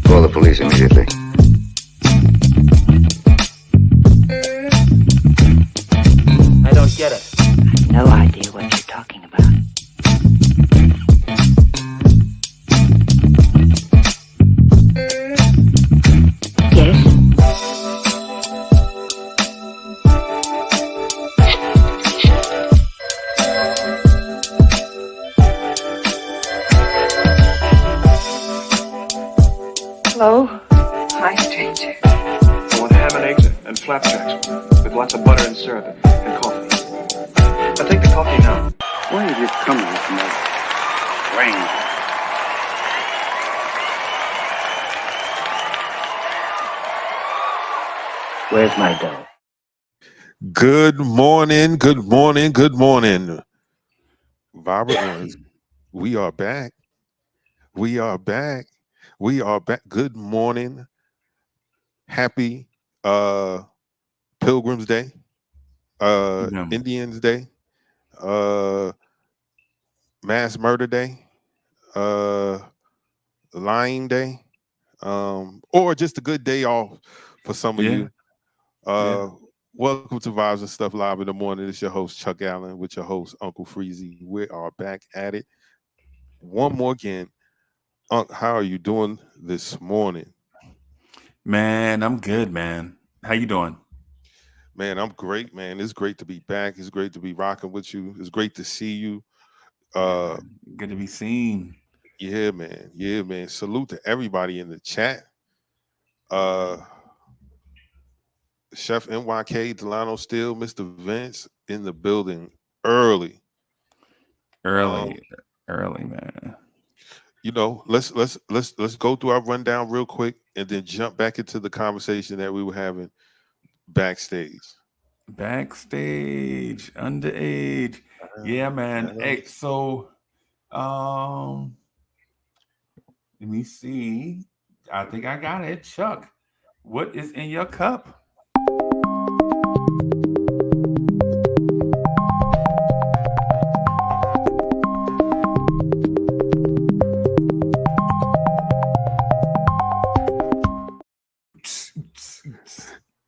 Call the police immediately. I don't get it. No idea what you're talking about. Yes? Hello? Hi, stranger. I want ham and eggs and flapjacks with lots of butter and syrup and coffee. I'll take the coffee now. Why are you coming from that rain? Where's my dough? Good morning, good morning, good morning. Vibrant ones, we are back. We are back. We are back. Good morning. Happy Pilgrim's Day. Indians Day. Mass Murder Day. Lying Day. Or just a good day off for some of you. Welcome to Vibes and Stuff Live in the Morning. It's your host, Chuck Allen, with your host, Uncle Freezy. We are back at it. One more again. Unc, how are you doing this morning? Man, I'm good, man. How you doing? Man, I'm great, man. It's great to be back. It's great to be rocking with you. It's great to see you. Good to be seen. Yeah, man. Yeah, man. Salute to everybody in the chat. Chef NYK, Delano Steele, Mr. Vince in the building early, man. You know, let's go through our rundown real quick and then jump back into the conversation that we were having backstage. Underage. Yeah, man. Hey, so let me see. I think I got it. Chuck, what is in your cup?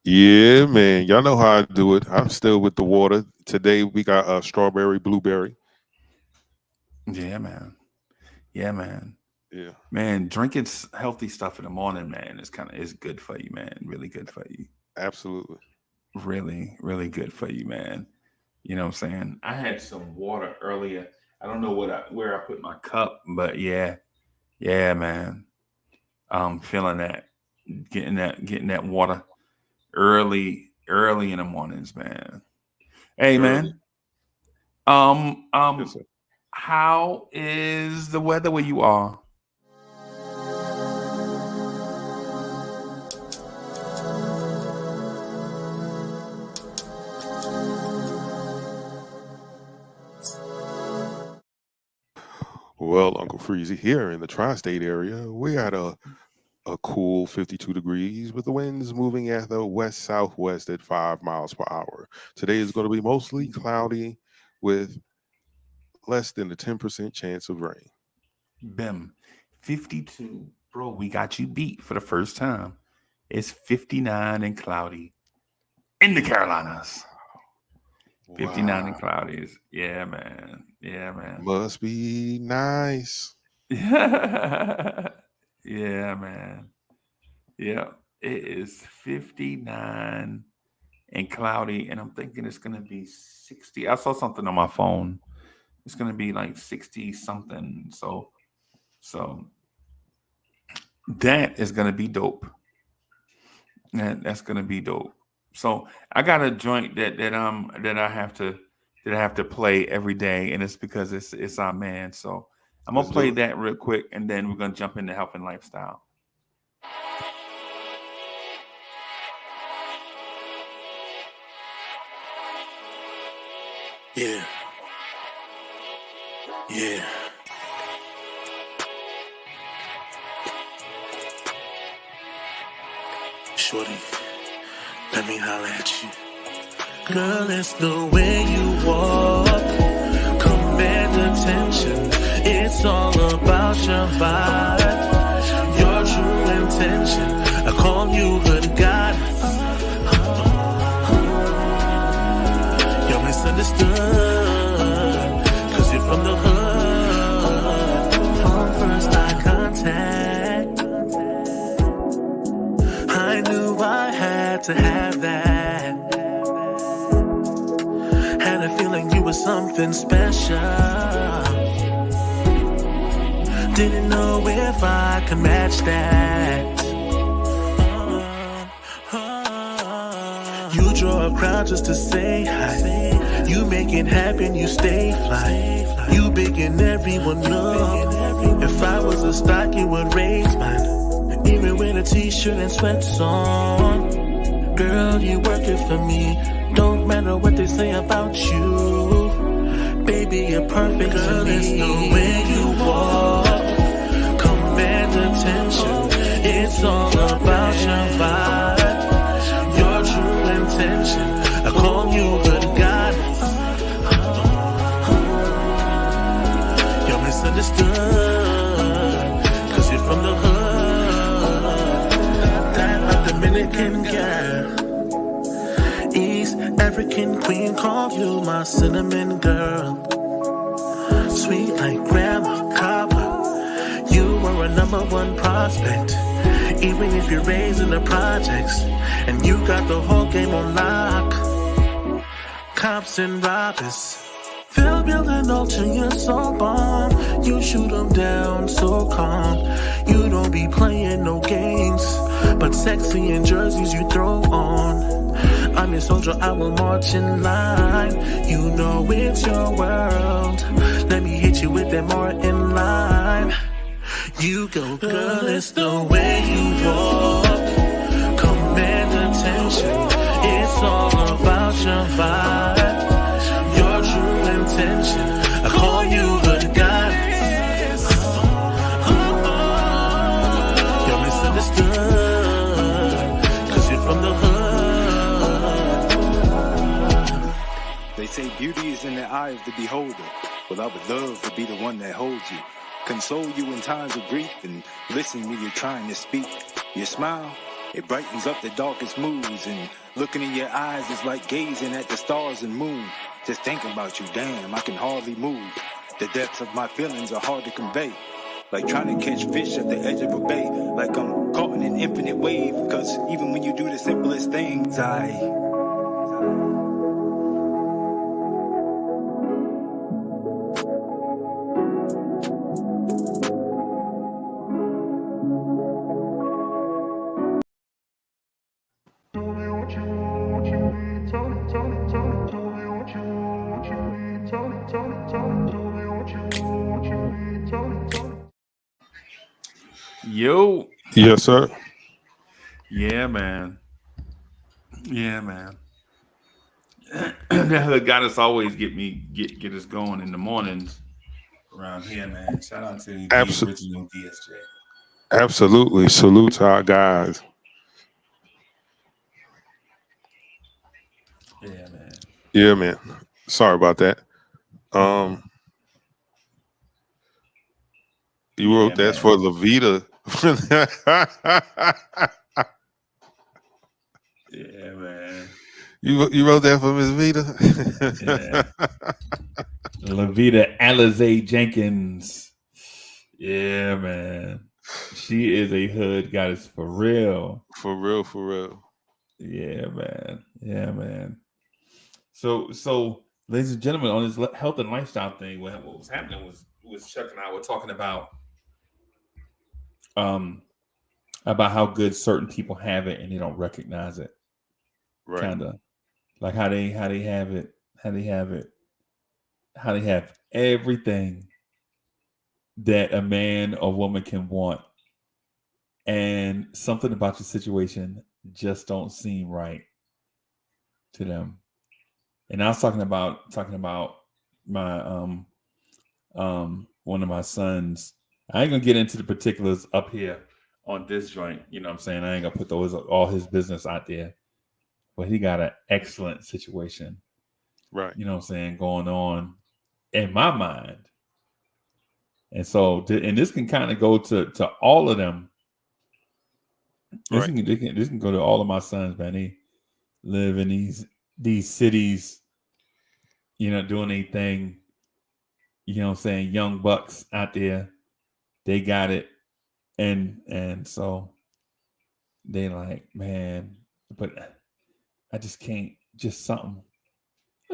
Yeah, man. Y'all know how I do it. I'm still with the water. Today we got strawberry, blueberry. Yeah, man. Yeah. Man, drinking healthy stuff in the morning, man, is good for you, man. Really good for you. Absolutely. Really, really good for you, man. You know what I'm saying? I had some water earlier. I don't know where I put my cup, but yeah, man. I'm feeling that, getting that water early in the mornings, man. Hey, man. Yes, sir. How is the weather where you are? Well, Uncle Freezy, here in the tri-state area, we got a cool 52 degrees with the winds moving at the west-southwest at 5 miles per hour. Today is going to be mostly cloudy with less than a 10% chance of rain. Bim, 52. Bro, we got you beat for the first time. It's 59 and cloudy in the Carolinas. 59 and cloudy. Yeah, man. Must be nice. Yeah, man. Yeah, it is 59 and cloudy, and I'm thinking it's going to be 60. I saw something on my phone. It's going to be like 60 something. So that is going to be dope. That's going to be dope. So I got a joint that I have to play every day, and it's because it's our man. So I'm gonna play that real quick, and then we're gonna jump into health and lifestyle. Yeah. Shorty, let me holler at you. Girl, it's the way you walk, command attention. It's all about your vibe, your true to have that. Had a feeling you were something special. Didn't know if I could match that. You draw a crowd just to say hi. You make it happen, you stay fly. You big and everyone know. If I was a stock, you would raise mine. Even with a t-shirt and sweats on. Girl, you work it for me. Don't matter what they say about you. Baby, you're perfect. Girl, there's no way you walk. Command attention. It's all about your vibe. Your true intention. I call you good God. You're misunderstood. Cause you're from the hood. That Dominican girl. East African queen, call you my cinnamon girl. Sweet like grandma Kaba. You were a #1 prospect. Even if you're raised in the projects. And you got the whole game on lock. Cops and robbers. They'll build an altar, you're so bomb. You shoot them down so calm. You don't be playing no games. But sexy in jerseys you throw on. I'm your soldier, I will march in line. You know it's your world. Let me hit you with that more in line. You go, girl, it's the way you walk. Command attention. It's all about your vibe. Your true intention. I call you good God. You're misunderstood. Cause you're from the hood. They say beauty is in the eye of the beholder. Well, I would love to be the one that holds you. Console you in times of grief and listen when you're trying to speak. Your smile, it brightens up the darkest moods, and looking in your eyes is like gazing at the stars and moon. Just thinking about you, damn, I can hardly move. The depths of my feelings are hard to convey. Like trying to catch fish at the edge of a bay. Like I'm caught in an infinite wave, cause even when you do the simplest things, Yo. Yes, sir. Yeah, man. Yeah, man. That got us always get us going in the mornings around here, man. Shout out to the original DSJ. Absolutely. Salute to our guys. Yeah, man. Yeah, man. Sorry about that. You wrote that for Levita. Yeah, man. You wrote that for Miss Vita? Yeah. Levita Alize Jenkins. Yeah, man. She is a hood goddess for real. For real, for real. Yeah, man. Yeah, man. So, ladies and gentlemen, on this health and lifestyle thing, what was happening was Chuck and I were talking about how good certain people have it and they don't recognize it. Right. Kind of like how they have it, how they have everything that a man or woman can want, and something about the situation just don't seem right to them. And I was talking about my one of my sons. I ain't gonna get into the particulars up here on this joint. You know what I'm saying? I ain't gonna put all his business out there. But he got an excellent situation. Right. You know what I'm saying, going on in my mind. And so, and this can kind of go to all of them. This can go to all of my sons, man. They live in these cities, you know, doing their thing. You know what I'm saying? Young bucks out there. They got it. And so they like, man, but I just can't. Just something.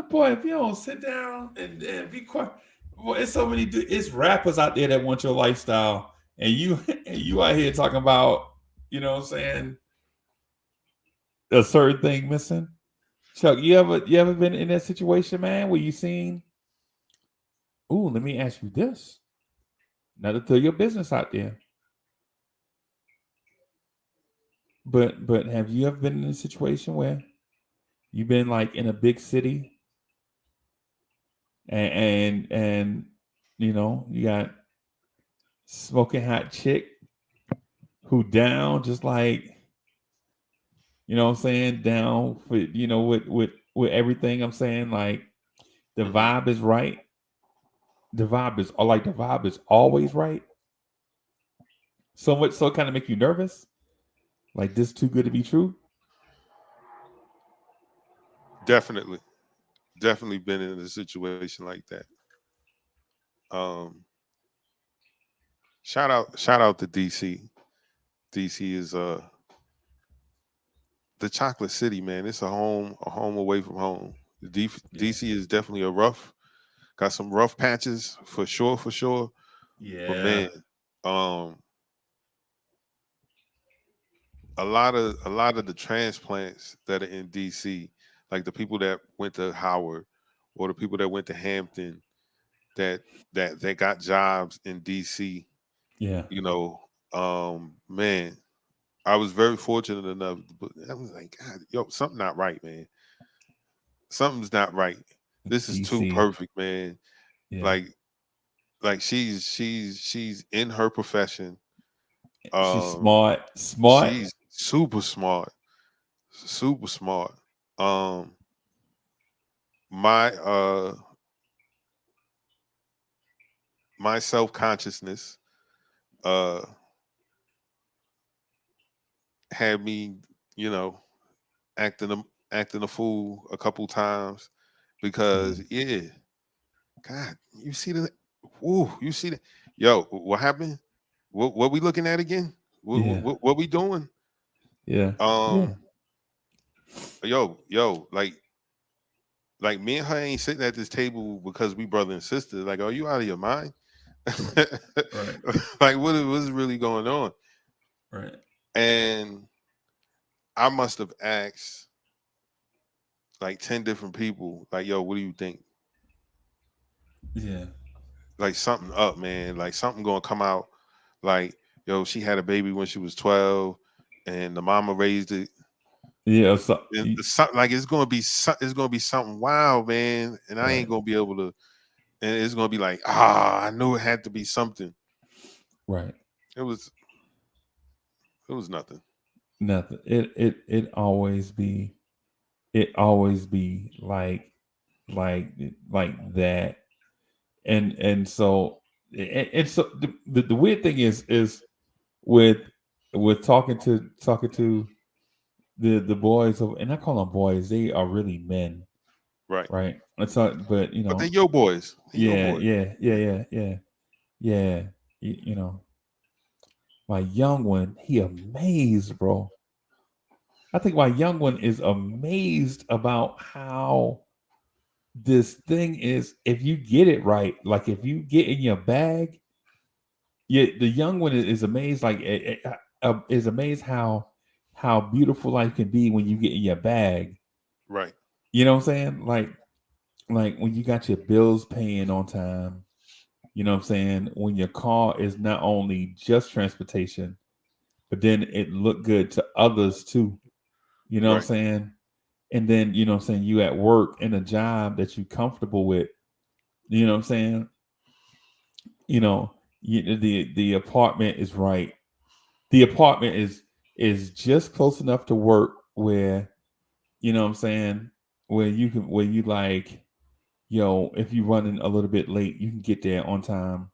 Boy, if you don't sit down and be quiet, boy, it's so many. It's rappers out there that want your lifestyle, and you out here talking about, you know what I'm saying, a certain thing missing. Chuck, you ever been in that situation, man, where you seen? Ooh, let me ask you this. Not to throw your business out there, but have you ever been in a situation where you've been like in a big city and you know you got smoking hot chick who down just like, you know what I'm saying, down for, you know, with everything I'm saying, like the vibe is right. The vibe is always right. So much so it kind of make you nervous. Like this too good to be true. Definitely been in a situation like that. Shout out to DC. DC is the chocolate city, man. It's a home away from home. DC is definitely got some rough patches for sure. Yeah. But man, a lot of the transplants that are in DC, like the people that went to Howard or the people that went to Hampton, that got jobs in DC. Yeah. You know, man, I was very fortunate enough, but I was like, God, yo, something not right, man. Something's not right. This is too DC. perfect, man. Yeah. Like she's in her profession. She's smart. She's super smart. My self-consciousness had me, you know, acting a fool a couple times because God, you see that? Ooh, you see that? Yo, what happened? What we looking at again? What we doing? Yeah. Yo, like me and her ain't sitting at this table because we brother and sister. Like, are you out of your mind? Right. Like, what's really going on? Right. And I must have asked like 10 different people, like, yo, what do you think? Yeah. Like something up, man. Like something gonna come out. Like, yo, she had a baby when she was 12 and the mama raised it. Yeah. So, like it's gonna be something wild, man. And I ain't gonna be able to, and it's gonna be like, I knew it had to be something. Right. It was nothing. Nothing. It always be like that. And so the weird thing is with talking to the boys of, and I call them boys, they are really men. Right. It's not, but you know, but they're your boys. Yeah. You know, my young one, he amazed, bro. I think my young one is amazed about how this thing is, if you get it right, like if you get in your bag, the young one is amazed, like is amazed how beautiful life can be when you get in your bag. Right. You know what I'm saying? Like when you got your bills paying on time, you know what I'm saying? When your car is not only just transportation, but then it look good to others too. You know what I'm saying? And then, you know what I'm saying, you at work in a job that you comfortable with. You know what I'm saying? You know, the apartment is right. The apartment is just close enough to work where, you know what I'm saying, where you like, yo, if you running a little bit late, you can get there on time.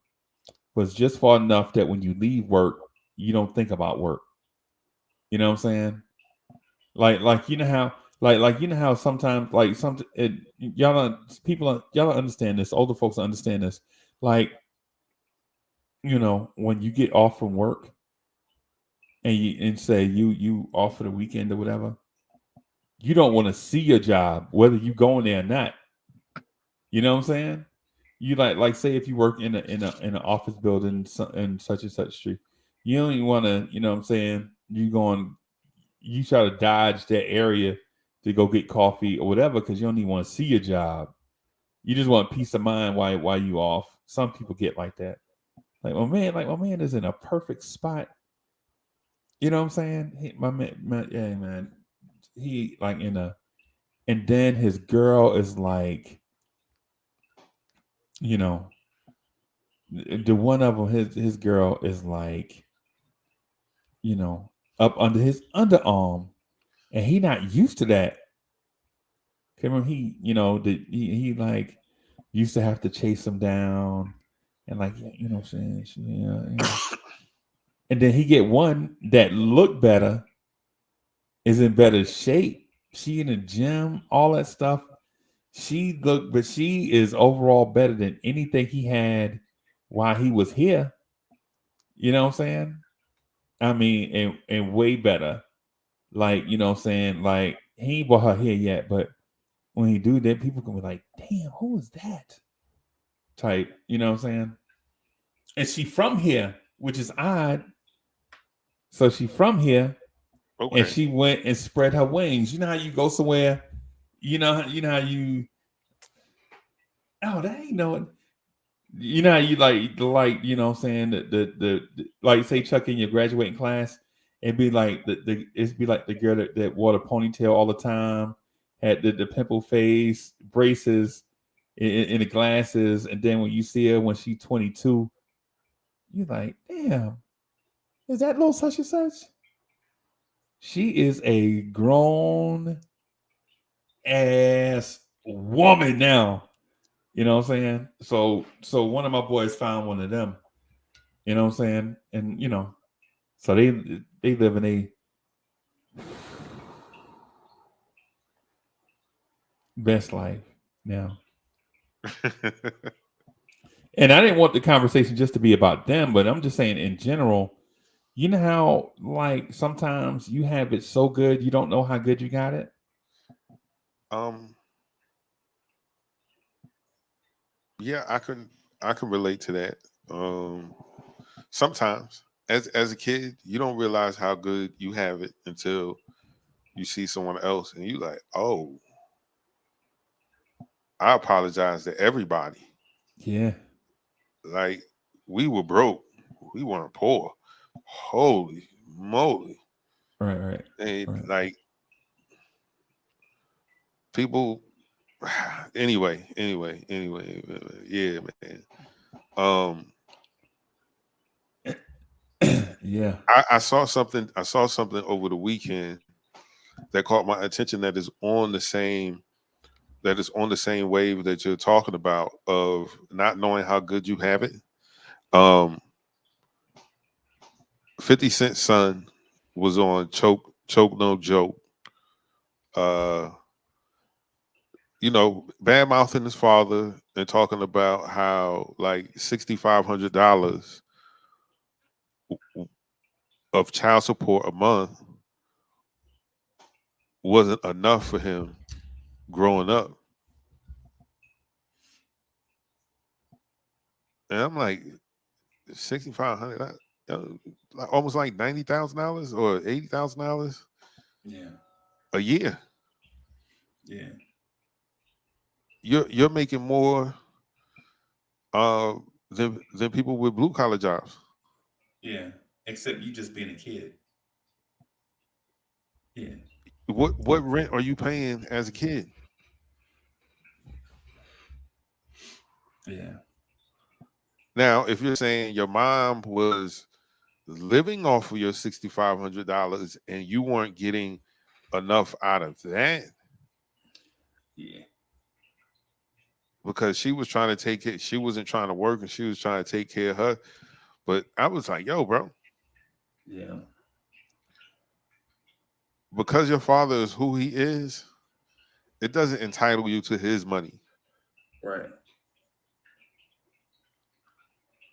But it's just far enough that when you leave work, you don't think about work. You know what I'm saying? Like you know how you know how sometimes y'all don't understand this. Older folks understand this. Like, you know, when you get off from work and say you off for the weekend or whatever, you don't want to see your job, whether you go in there or not. You know what I'm saying? You like say if you work in an office building in such and such street, you don't even want to. You know what I'm saying? You try to dodge that area to go get coffee or whatever because you don't even want to see your job. You just want peace of mind while you off. Some people get like that. Like my man is in a perfect spot. You know what I'm saying? My man, he like and then his girl is like, you know, the one of them, his girl is like, you know, up under his underarm, and he not used to that. Remember, he like used to have to chase him down, and like, you know what I'm saying, and then he get one that look better, is in better shape. She in the gym, all that stuff. But she is overall better than anything he had while he was here. You know what I'm saying? I mean, and way better. Like, you know what I'm saying? Like, he ain't brought her here yet, but when he do that, people can be like, damn, who is that? Type, you know what I'm saying? And she from here, which is odd. So she from here, Okay. and she went and spread her wings. You know how you go somewhere, how you, oh, that ain't no, you know how you like, you know what I'm saying, the like say Chuck in your graduating class, it'd be like it'd be like the girl that wore the ponytail all the time, had the pimple face, braces, in the glasses, and then when you see her when she's 22, you're like, damn, is that little such and such? She is a grown ass woman now. You know what I'm saying? So one of my boys found one of them. You know what I'm saying? And so they live in a best life now. And I didn't want the conversation just to be about them, but I'm just saying in general, you know how like sometimes you have it so good you don't know how good you got it? Yeah, I can relate to that. Sometimes as a kid, you don't realize how good you have it until you see someone else and you like, oh, I apologize to everybody. Yeah. Like, we were broke. We weren't poor. Holy moly. Right. And like people anyway, yeah, man. Yeah. I saw something over the weekend that caught my attention that is on the same wave that you're talking about of not knowing how good you have it. 50 Cent's son was on Choke No Joke. Bad mouthing his father and talking about how like $6,500 of child support a month wasn't enough for him growing up. And I'm like, $6,500, almost like $90,000 or $80,000. Yeah. A year. Yeah. You're making more than people with blue collar jobs. Yeah. Except you just being a kid. Yeah. What rent are you paying as a kid? Yeah. Now, if you're saying your mom was living off of your $6,500 and you weren't getting enough out of that, yeah, because she was trying to take it, she wasn't trying to work and she was trying to take care of her. But I was like, yo, bro. Yeah. Because your father is who he is, it doesn't entitle you to his money. Right.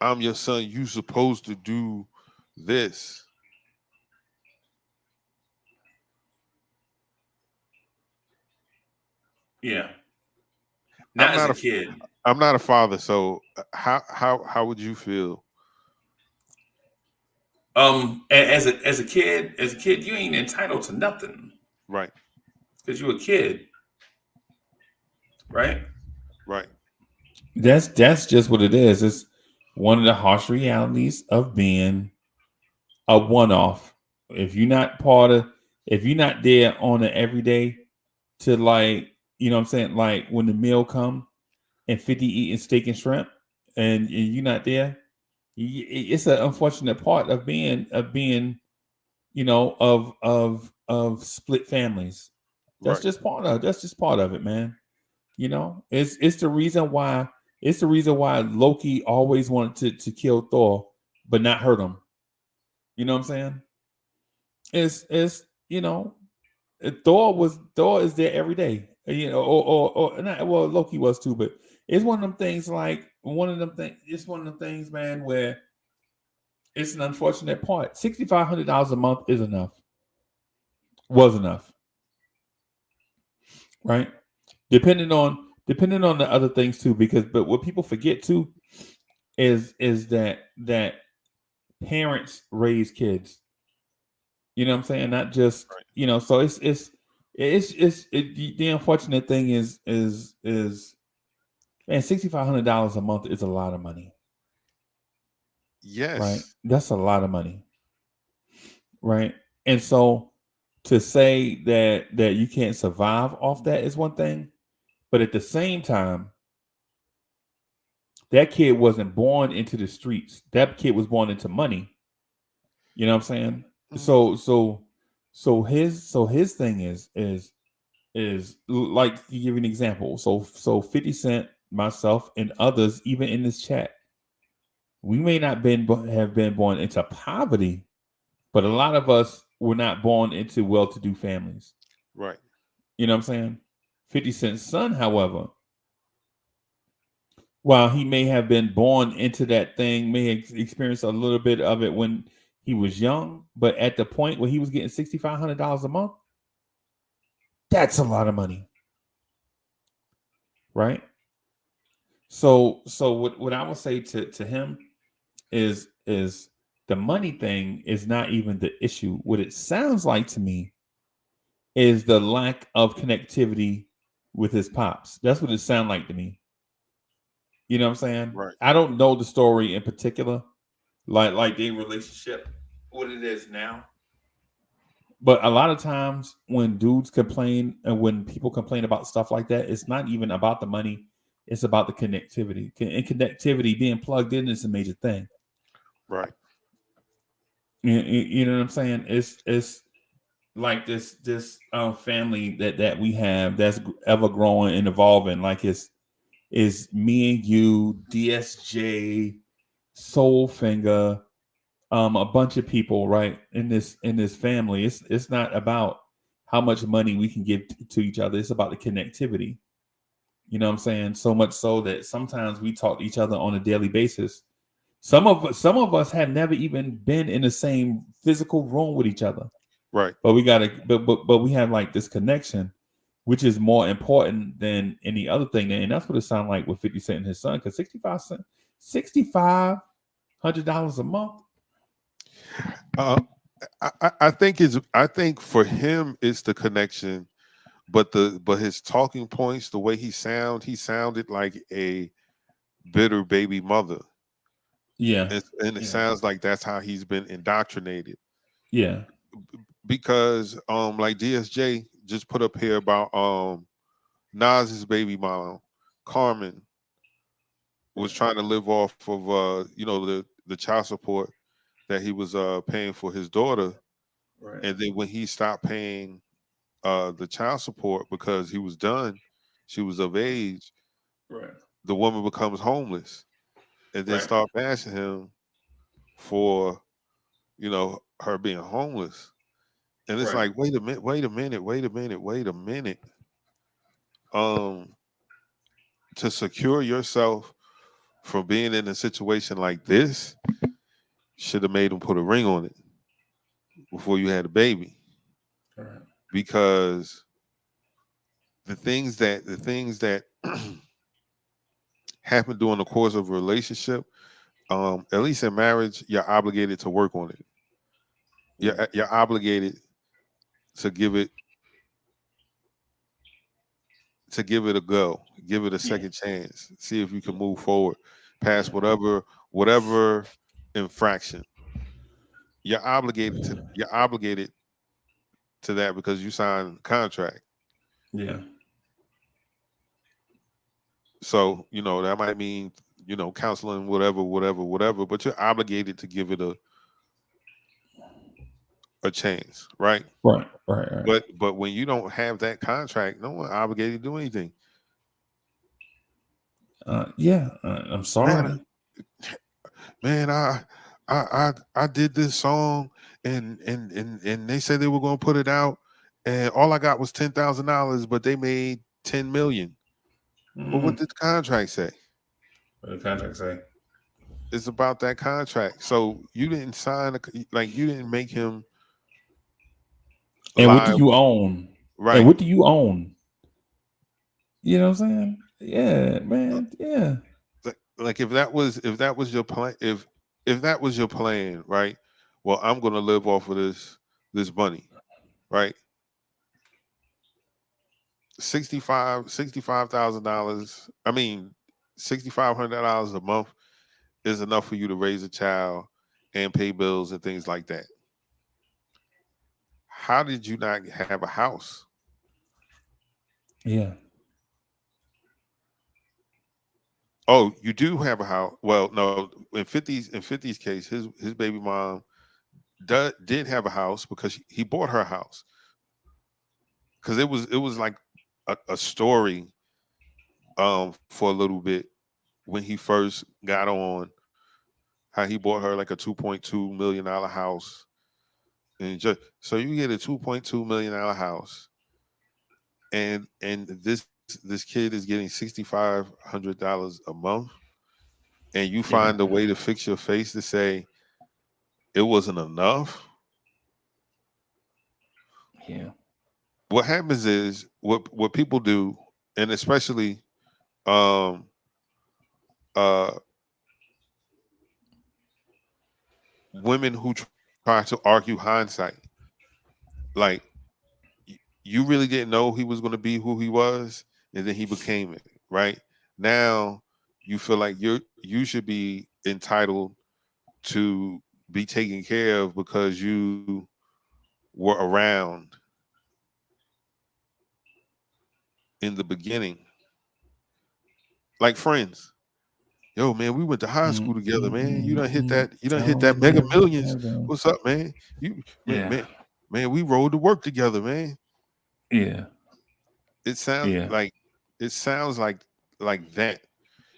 I'm your son. You supposed to do this. Yeah. Not I'm as not a kid. I'm not a father, so how would you feel? As a kid, you ain't entitled to nothing Right, because you're a kid, right? right, That's just what it is. It's one of the harsh realities of being a one-off. If you're not if you're not there on an everyday to like, you know what I'm saying, like when the meal come and 50 eating steak and shrimp and you're not there, it's an unfortunate part of being, you know, of split families. right. That's just part of it, man. You know, it's the reason why Loki always wanted to kill Thor, but not hurt him. You know what I'm saying? It's you know, Thor is there every day. You know, or not, well, Loki was too, but it's one of them things like it's one of them things, man, where it's an unfortunate part. $6,500 a month is enough. Was enough. Right? Depending on the other things too, but what people forget too is that parents raise kids. You know what I'm saying? Not just Right. you know. So the unfortunate thing is man, $6,500 a month is a lot of money, right? Yes, That's a lot of money, right? And so to say that you can't survive off that is one thing, but at the same time, that kid wasn't born into the streets. That kid was born into money. You know what I'm saying? So his thing is like, to give you an example. So 50 Cent, myself, and others, even in this chat, we may not have been born into poverty, but a lot of us were not born into well-to-do families. right. You know what I'm saying? 50 Cent's son, however, while he may have been born into that thing, may have experienced a little bit of it when he was young, but at the point where he was getting $6,500 a month, that's a lot of money, right? So what I would say to him is the money thing is not even the issue. What it sounds like to me is the lack of connectivity with his pops. That's what it sounds like to me. You know what I'm saying? Right. I don't know the story in particular, like their relationship, what it is now. But a lot of times when dudes complain and when people complain about stuff like that, it's not even about the money. It's about the connectivity. And connectivity, being plugged in, is a major thing. Right. You know what I'm saying? It's like this family that we have that's ever growing and evolving. Like is me and you, DSJ, Soulfinger, a bunch of people, right, in this family. It's not about how much money we can give to each other. It's about the connectivity. You know what I'm saying? So much so that sometimes we talk to each other on a daily basis. Some of us have never even been in the same physical room with each other. Right. But we gotta but we have like this connection, which is more important than any other thing. And that's what it sounds like with 50 Cent and his son, because $6,500 a month. I think for him it's the connection, but his talking points, the way he sounded like a bitter baby mother. Yeah. And it sounds like that's how he's been indoctrinated. Yeah. Because like DSJ just put up here about Nas's baby mom, Carmen, was trying to live off of the child support that he was paying for his daughter. Right. And then when he stopped paying the child support because he was done, she was of age, Right. the woman becomes homeless and then start bashing him for her being homeless. And it's like, wait a minute. To secure yourself from being in a situation like this, should have made him put a ring on it before you had a baby. Right. Because the things that happen during the course of a relationship, at least in marriage, you're obligated to work on it. You're obligated to give it a go, give it a second chance, see if you can move forward past whatever infraction. You're obligated to that because you signed a contract. Yeah. So, that might mean, counseling, whatever, but you're obligated to give it a chance, right? Right. But when you don't have that contract, no one obligated to do anything. I'm sorry. Man, I did this song and they said they were gonna put it out, and all I got was $10,000, but they made 10 million. But what did the contract say? What did the contract say? It's about that contract. So you didn't sign you didn't make him. And what do you own? Right. And what do you own? You know what I'm saying? Yeah, man. Yeah. Like if that was your plan, if that was your plan, right? Well, I'm gonna live off of this money, right? $65,000. I mean, $6,500 a month is enough for you to raise a child and pay bills and things like that. How did you not have a house? Yeah. Oh, you do have a house. Well, no, in 50's case, his baby mom did have a house because he bought her a house. Because it was like a story for a little bit when he first got on, how he bought her like a $2.2 million house. And so you get a $2.2 million house, and this kid is getting $6,500 a month, and you find a way to fix your face to say it wasn't enough. Yeah. What happens is what people do, and especially women who try to argue hindsight, like you really didn't know he was going to be who he was, and then he became it. Right now, you feel like you should be entitled to be taken care of because you were around in the beginning, like friends. Yo, man, we went to high school together, man. You done hit that Mega Millions. What's up, man? Man, we rode to work together, man. Yeah. It sounds like that.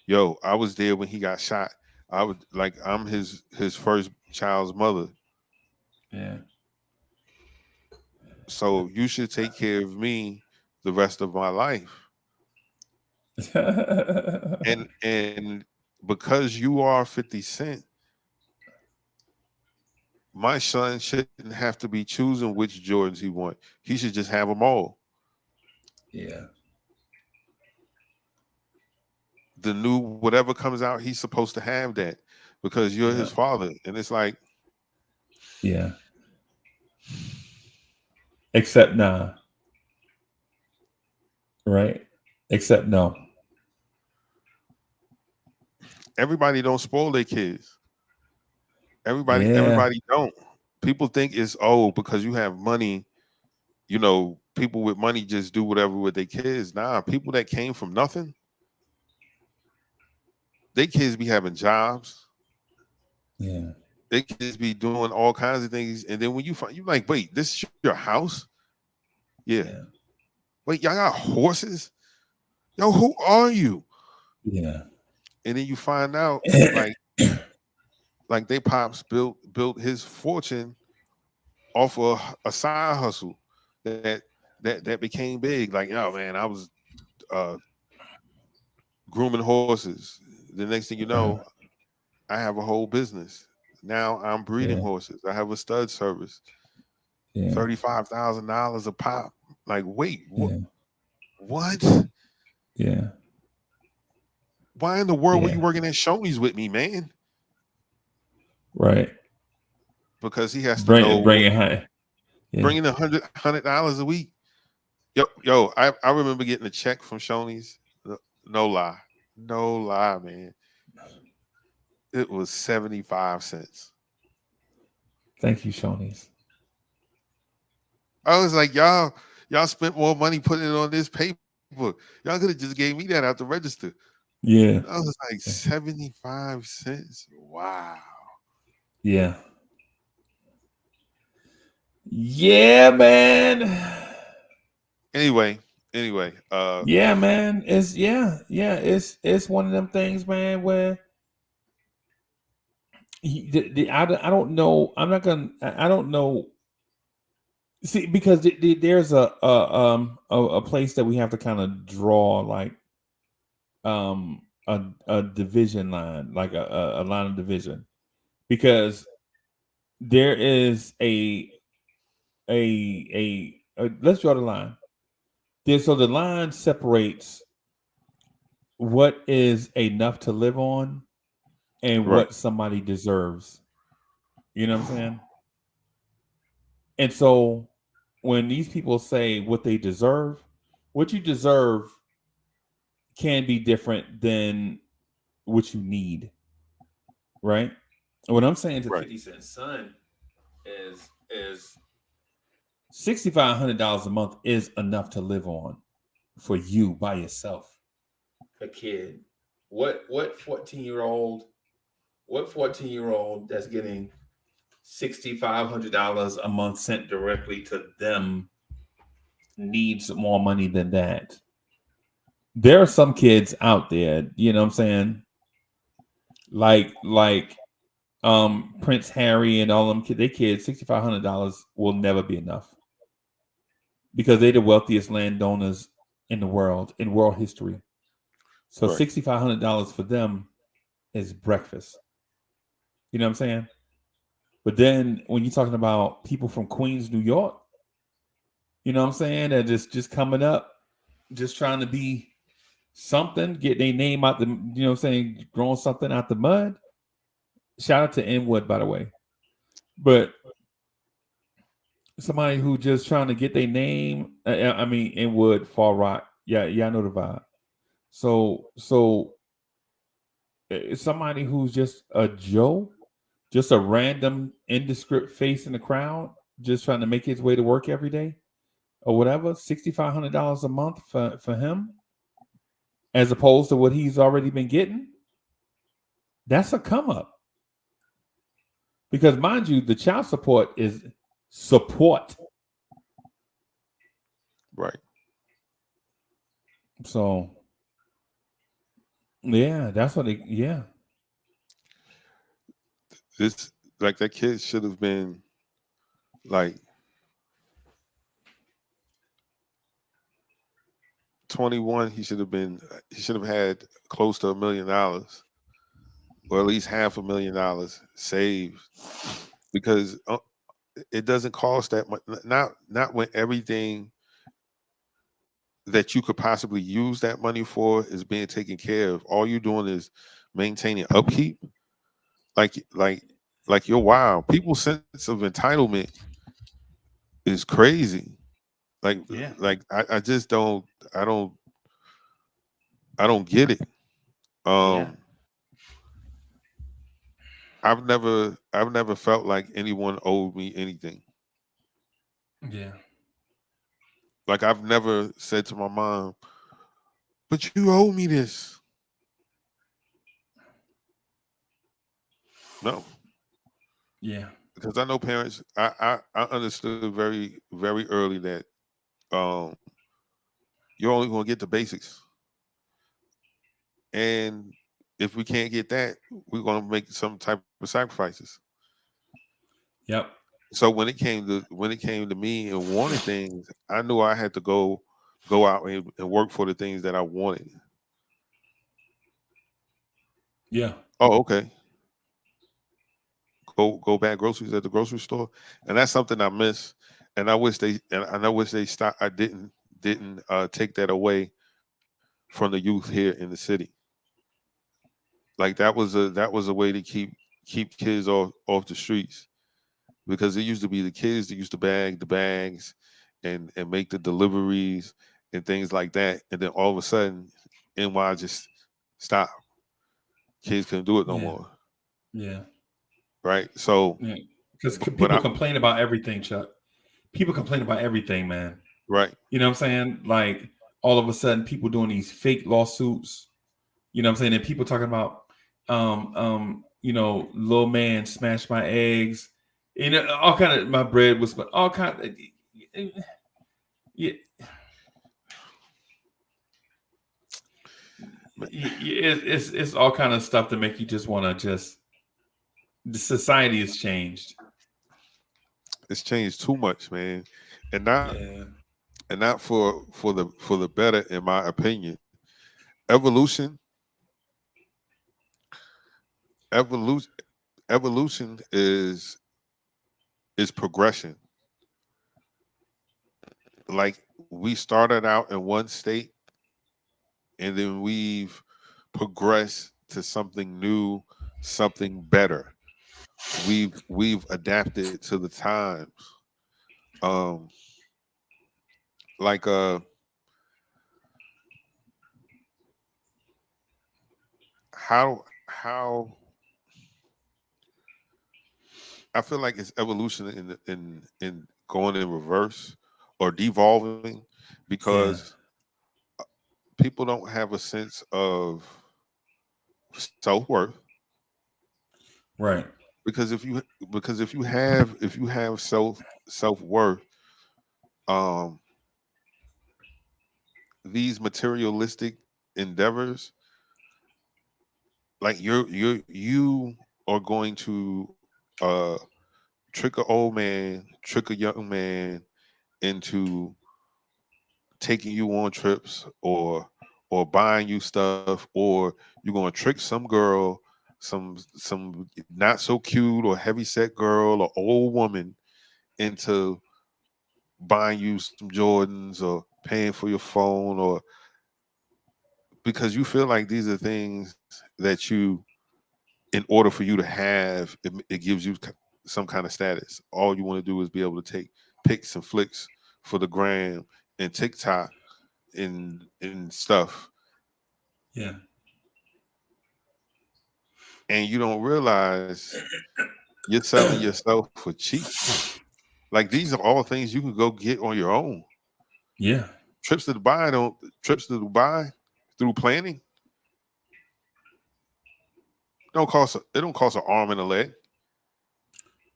Yo, I was there when he got shot. I'm his first child's mother. Yeah. So you should take care of me the rest of my life. and because you are 50 Cent, my son shouldn't have to be choosing which Jordans he wants. He should just have them all. Yeah. The new whatever comes out, he's supposed to have that because you're his father. And it's like, yeah. Except nah. Right? Except no. Everybody don't spoil their kids. Everybody don't. People think it's because you have money, people with money just do whatever with their kids. Nah, people that came from nothing, their kids be having jobs. Yeah. They kids be doing all kinds of things. And then when you find, you're like, wait, this is your house? Yeah. Wait, y'all got horses? Yo, who are you? Yeah. And then you find out like they pops built his fortune off of a side hustle that became big. Like, oh man, I was grooming horses. The next thing you know, I have a whole business. Now I'm breeding horses. I have a stud service. $35,000 a pop. Like, wait, what? Yeah. Why in the world were Yeah. you working at Shoney's with me, man? Right. Because he has to Bring know it high. Yeah. bringing $100 a week. Yo, I remember getting a check from Shoney's. No lie, man. It was 75 cents. Thank you, Shoney's. I was like, y'all spent more money putting it on this paper. Y'all could have just gave me that out the register. Yeah. I was like 75 cents. Wow. Yeah. Yeah, man. Anyway, yeah, man. It's one of them things, man, where I don't know. I don't know. See, because there's a place that we have to kind of draw like a division line, like a line of division, because there is a let's draw the line. So the line separates what is enough to live on and Right. what somebody deserves. You know what I'm saying? And so when these people say what they deserve, what you deserve can be different than what you need. Right? And what I'm saying to Right. 50 Cent's son is $6,500 a month is enough to live on for you by yourself. A kid. What 14-year-old that's getting $6,500 a month sent directly to them needs more money than that? There are some kids out there, you know what I'm saying? Like Prince Harry and all them kids, they kids, $6,500 will never be enough. Because they're the wealthiest landowners in the world, in world history. So Right. $6,500 for them is breakfast. You know what I'm saying? But then when you're talking about people from Queens, New York, you know what I'm saying? They're just coming up, just trying to be something, get their name out the, you know what I'm saying, growing something out the mud. Shout out to Inwood, by the way. But somebody who just trying to get their name, Inwood, Far Rock. Yeah, I know the vibe. So somebody who's just a Joe, just a random indescript face in the crowd, just trying to make his way to work every day or whatever, $6,500 a month for him, as opposed to what he's already been getting, that's a come up. Because mind you, the child support is support. Right. So yeah, that's what This, like, that kid should have been like 21. He should have had close to $1 million, or at least $500,000 saved, because it doesn't cost that much. Not when everything that you could possibly use that money for is being taken care of. All you're doing is maintaining upkeep. Like you're wild. People's sense of entitlement is crazy. Like I just don't get it. I've never felt like anyone owed me anything. Yeah. Like, I've never said to my mom, "But you owe me this." No. Yeah. Because I know parents, I understood very, very early that you're only going to get the basics. And if we can't get that, we're going to make some type of sacrifices. Yep. So when it came to me and wanting things, I knew I had to go out and work for the things that I wanted. Yeah. Oh, okay. Go buy groceries at the grocery store, and that's something I miss. And I wish they stopped. I didn't didn't take that away from the youth here in the city. Like that was a way to keep kids off the streets, because it used to be the kids that used to bag the bags and make the deliveries and things like that, and then all of a sudden NY just stopped. Kids couldn't do it no Yeah. more, Yeah. right? So Yeah. Because but people I, complain about everything, Chuck. People complain about everything, man. right, You know what I'm saying? Like all of a sudden people doing these fake lawsuits. You know what I'm saying? And people talking about little man smashed my eggs. You know, all kind of my bread was all kind of yeah. It's all kind of stuff to make you just want to the society has changed. it's changed too much, man, and not Yeah. and not for the better, in my opinion. Evolution evolution is progression. Like we started out in one state, and then we've progressed to something new, something better. We've adapted to the times. Um, like how I feel like it's evolution in going in reverse or devolving, Yeah. because people don't have a sense of self-worth. Right. Because if you have self-worth, um these materialistic endeavors, like you are going to uh trick a young man into taking you on trips, or buying you stuff, or you're going to trick some girl, some not so cute or heavy set girl or old woman, into buying you some Jordans or paying for your phone, or because you feel like these are things that you, in order for you to have, it gives you some kind of status. All you want to do is be able to take pics and flicks for the gram and TikTok and stuff, Yeah. and you don't realize you're selling yourself for cheap. Like these are all things you can go get on your own. Yeah. Trips to Dubai through planning don't cost an arm and a leg.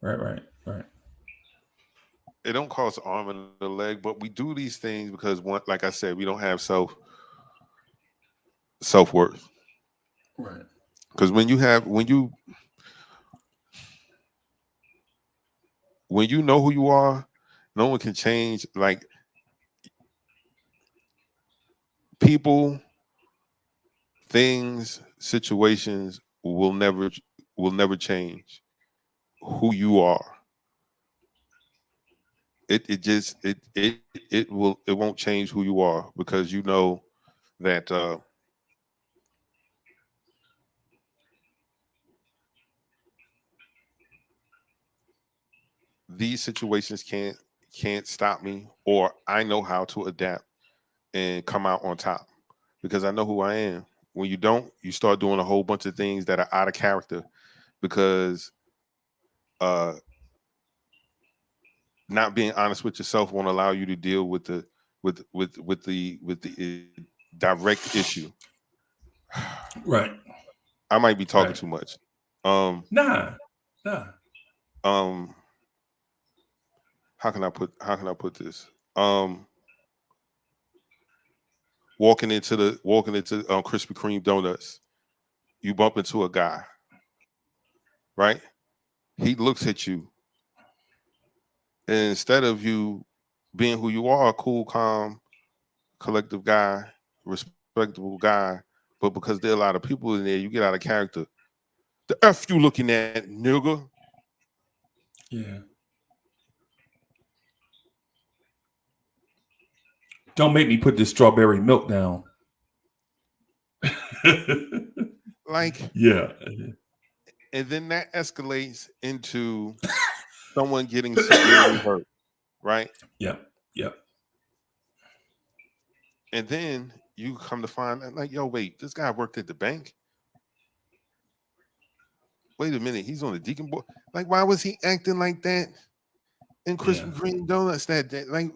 Right. It don't cost an arm and a leg, but we do these things because, one, like I said, we don't have self-worth. Right. Because when you know who you are, no one can change. Like people, things, situations will never change who you are. It won't change who you are, because you know that these situations can't stop me, or I know how to adapt and come out on top, because I know who I am. When you don't, you start doing a whole bunch of things that are out of character, because not being honest with yourself won't allow you to deal with the direct issue. Right. I might be talking Right. too much. Nah. How can I put this? Walking into Krispy Kreme donuts, you bump into a guy, right? He looks at you, and instead of you being who you are, a cool, calm, collective guy, respectable guy, but because there are a lot of people in there, you get out of character. The F you looking at, nigga? Yeah. Don't make me put this strawberry milk down. Like, yeah. And then that escalates into someone getting severely hurt, right? Yeah. Yeah. And then you come to find out, like, yo, wait, this guy worked at the bank. Wait a minute, he's on the deacon board. Like, why was he acting like that in Krispy Kreme donuts that day? Like,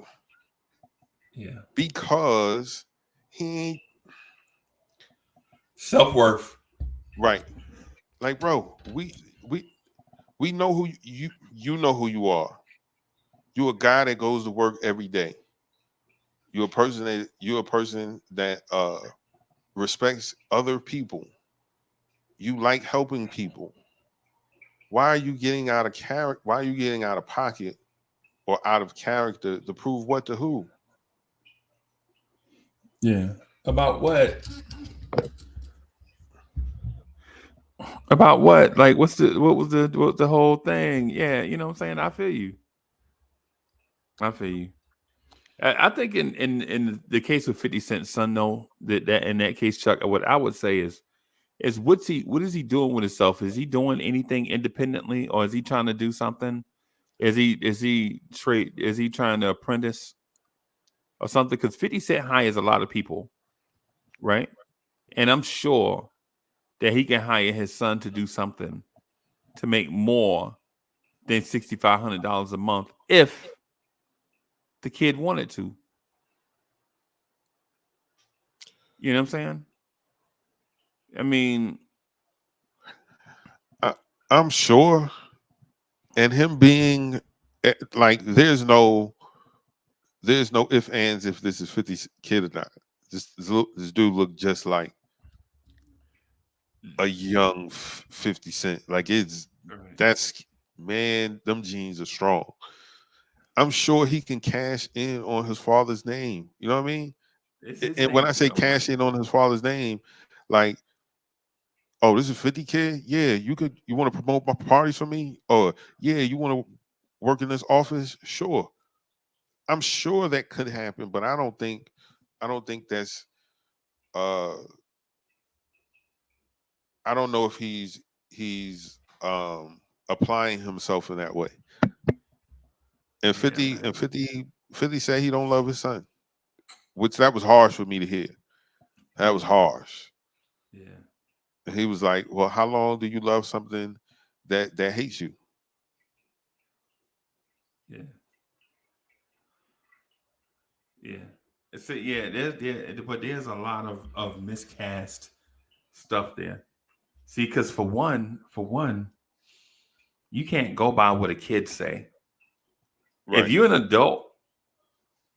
yeah, because he ain't self-worth. Right. Like, bro, we know who you know who you are. You're a guy that goes to work every day. You're a person that respects other people. You like helping people. Why are you getting out of character? Why are you getting out of pocket or out of character to prove what to who? Yeah. About what? About what? Like, what was the whole thing? Yeah, you know what I'm saying? I feel you. I think in the case of 50 Cent's son, though, that in that case, Chuck, what I would say is what is he doing with himself? Is he doing anything independently, or is he trying to do something? Is he trying to apprentice or something? Because 50 Cent hires a lot of people, right? And I'm sure that he can hire his son to do something to make more than $6,500 a month if the kid wanted to. You know what I'm saying? I mean, I'm sure, and him being like, there's no ifs, ands if this is 50's kid or not. This dude looked just like a young 50 Cent. Like, man, them jeans are strong. I'm sure he can cash in on his father's name. You know what I mean? And when I say cash in on his father's name, like, oh, this is 50 kid? Yeah, you want to promote my parties for me? Or yeah, you want to work in this office? Sure. I'm sure that could happen, but I don't think that's I don't know if he's applying himself in that way. And 50 said he don't love his son, which that was harsh for me to hear. That was harsh. Yeah. And he was like, well, how long do you love something that hates you? Yeah. Yeah. But there's a lot of miscast stuff there. See, because for one, you can't go by what a kid say. Right. If you're an adult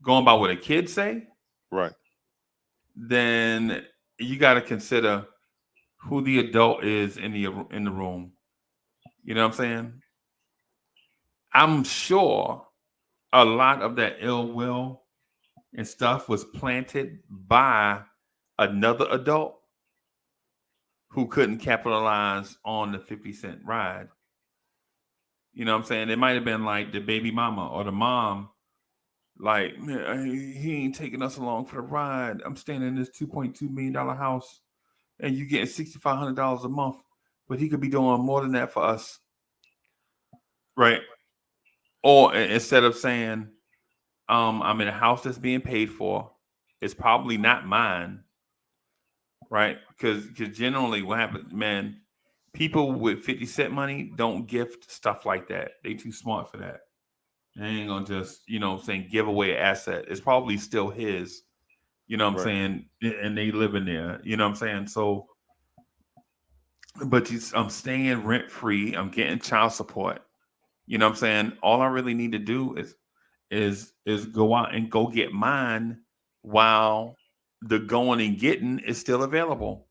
going by what a kid say, right, then you got to consider who the adult is in the room. You know what I'm saying? I'm sure a lot of that ill will and stuff was planted by another adult who couldn't capitalize on the 50 Cent ride. You know what I'm saying? It might have been like the baby mama or the mom, like, man, he ain't taking us along for the ride. I'm staying in this $2.2 million house and you getting $6,500 a month, but he could be doing more than that for us. Right. Or instead of saying, I'm in a house that's being paid for, it's probably not mine. Right. Because generally what happens, man, people with 50 Cent money don't gift stuff like that. They too smart for that. They ain't gonna just, you know what I'm saying, give away an asset. It's probably still his, you know what I'm saying, and they live in there, you know what I'm saying? So, but I'm staying rent free. I'm getting child support. You know what I'm saying? All I really need to do is go out and go get mine while the going and getting is still available.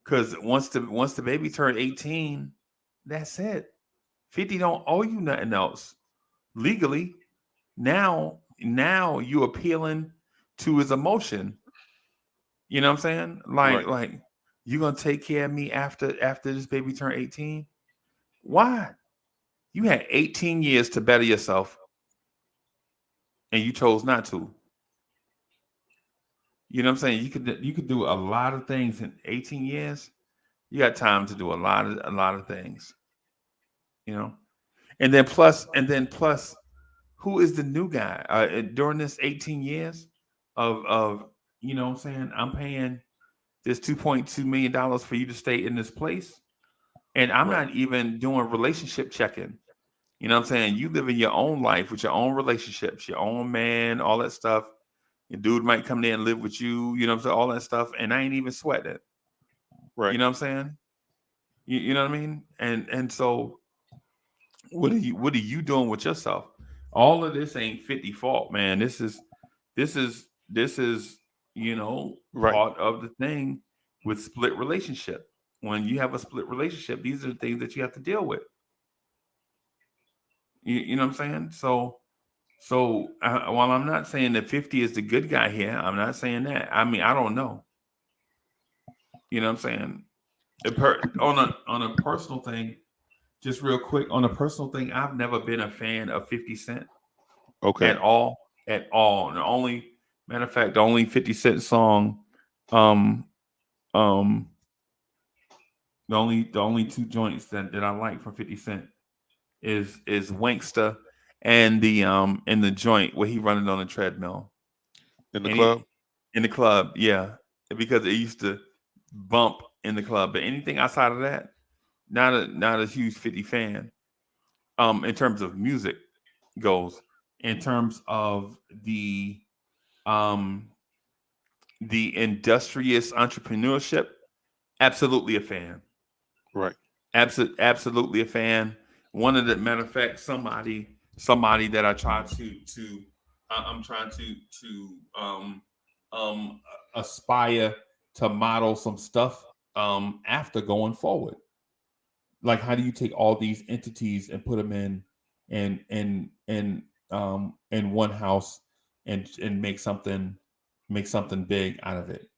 Because once the baby turned 18, that's it. 50 don't owe you nothing else legally. Now you appealing to his emotion. You know what I'm saying? Like you gonna take care of me after this baby turned 18? Why? You had 18 years to better yourself, and you chose not to. You know what I'm saying? You could do a lot of things in 18 years. You got time to do a lot of things. You know, and then plus, who is the new guy during this 18 years of you know what I'm saying? I'm paying this $2.2 million for you to stay in this place, and I'm Right. not even doing relationship checking. You know what I'm saying? You live in your own life with your own relationships, your own man, all that stuff. Your dude might come there and live with you, you know what I'm saying? All that stuff. And I ain't even sweating it. Right. You know what I'm saying? You know what I mean? And so what are you doing with yourself? All of this ain't 50 fault, man. This is, you know, Right. part of the thing with split relationship. When you have a split relationship, these are the things that you have to deal with. You know what I'm saying? So while I'm not saying that 50 is the good guy here, I'm not saying that. I mean, I don't know. You know what I'm saying? On a personal thing, just real quick, on a personal thing, I've never been a fan of 50 Cent Okay. at all. And the only matter of fact, the only 50 Cent song, um, the only two joints that I like from 50 Cent is Wanksta and the joint where he running on the treadmill. In the And club? in the club, yeah. Because it used to bump in the club. But anything outside of that, not a huge 50 fan. In terms of music goes. In terms of the industrious entrepreneurship, absolutely a fan. Right. Absolutely a fan. One of the matter of fact, somebody that I try to I'm trying to aspire to model some stuff after going forward. Like, how do you take all these entities and put them in one house and make something big out of it?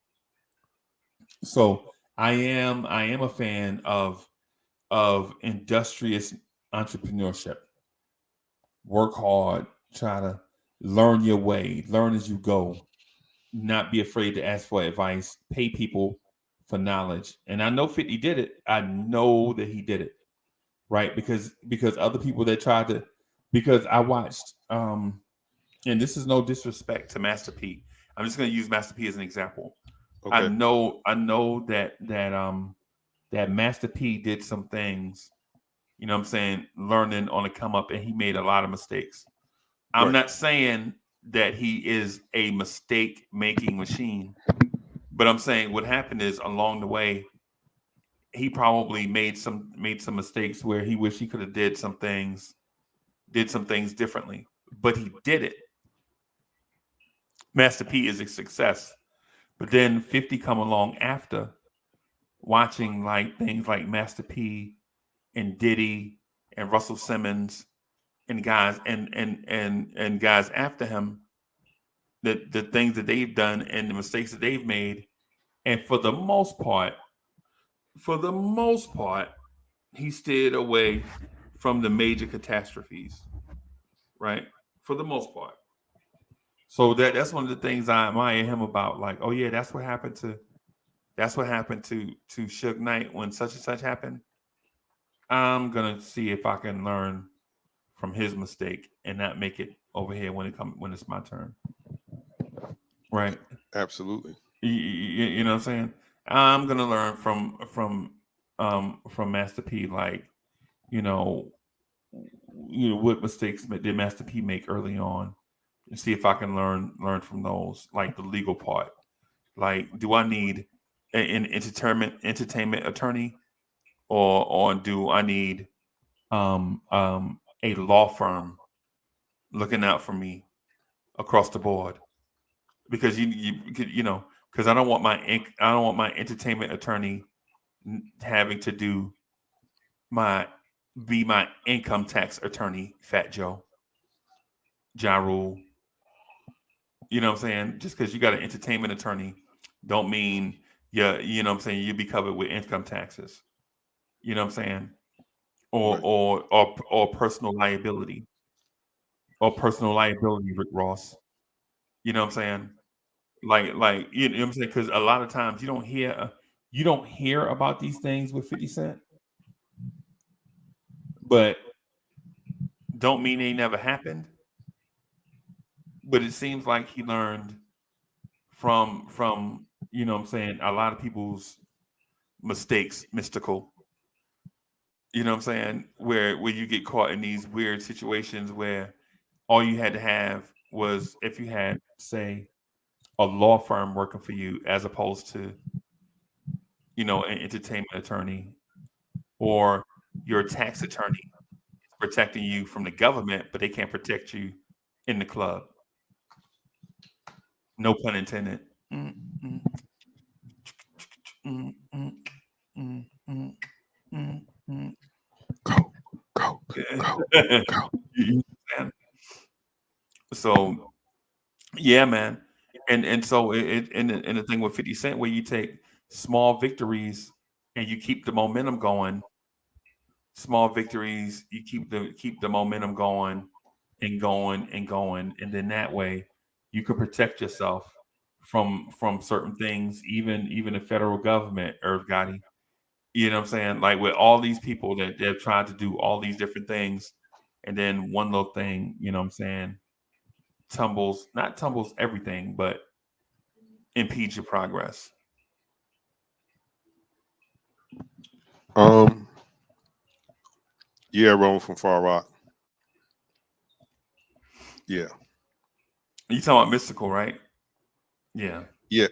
So I am a fan of industrious entrepreneurship. Work hard, try to learn your way, learn as you go, not be afraid to ask for advice, pay people for knowledge. And I know 50 did it. I know that he did it. Right? Because other people that tried to, because I watched and this is no disrespect to Master P. I'm just going to use Master P as an example. Okay. I know that Master P did some things, you know what I'm saying, learning on the come up, and he made a lot of mistakes. I'm Right. not saying that he is a mistake making machine, but I'm saying what happened is along the way, he probably made some mistakes where he wished he could have did some things differently, but he did it. Master P is a success, but then 50 come along after, watching like things like Master P and Diddy and Russell Simmons and guys and guys after him, the things that they've done and the mistakes that they've made, and for the most part, he stayed away from the major catastrophes, right? For the most part. So that's one of the things I admire him about. Like, oh yeah, that's what happened to Suge Knight when such and such happened. I'm gonna see if I can learn from his mistake and not make it over here when it's my turn. Right. Absolutely. You know what I'm saying? I'm gonna learn from Master P, like, you know what mistakes did Master P make early on, and see if I can learn from those, like the legal part. Like, do I need an entertainment attorney, or do I need a law firm looking out for me across the board? Because because I don't want my entertainment attorney having to be my income tax attorney, Fat Joe, Ja Rule. You know what I'm saying? Just because you got an entertainment attorney don't mean you know what I'm saying, you'll be covered with income taxes. You know what I'm saying? Or personal liability. Or personal liability, Rick Ross. You know what I'm saying? Like you know what I'm saying? Because a lot of times you don't hear about these things with 50 Cent, but don't mean they never happened. But it seems like he learned from you know what I'm saying, a lot of people's mistakes, mystical. You know what I'm saying? Where you get caught in these weird situations where all you had to have was if you had, say, a law firm working for you as opposed to, you know, an entertainment attorney, or your tax attorney protecting you from the government, but they can't protect you in the club. No pun intended. Go. So yeah, man. And so and the thing with 50 Cent, where you take small victories and you keep the momentum going. Small victories, you keep the momentum going and going and going, and then that way you can protect yourself from certain things, even the federal government, Irv Gotti. You know what I'm saying? Like with all these people that they've tried to do all these different things, and then one little thing, you know what I'm saying, not tumbles everything, but impedes your progress. Yeah, Rome from Far Rock. Yeah. You talking about mystical, right? Yeah. Yeah.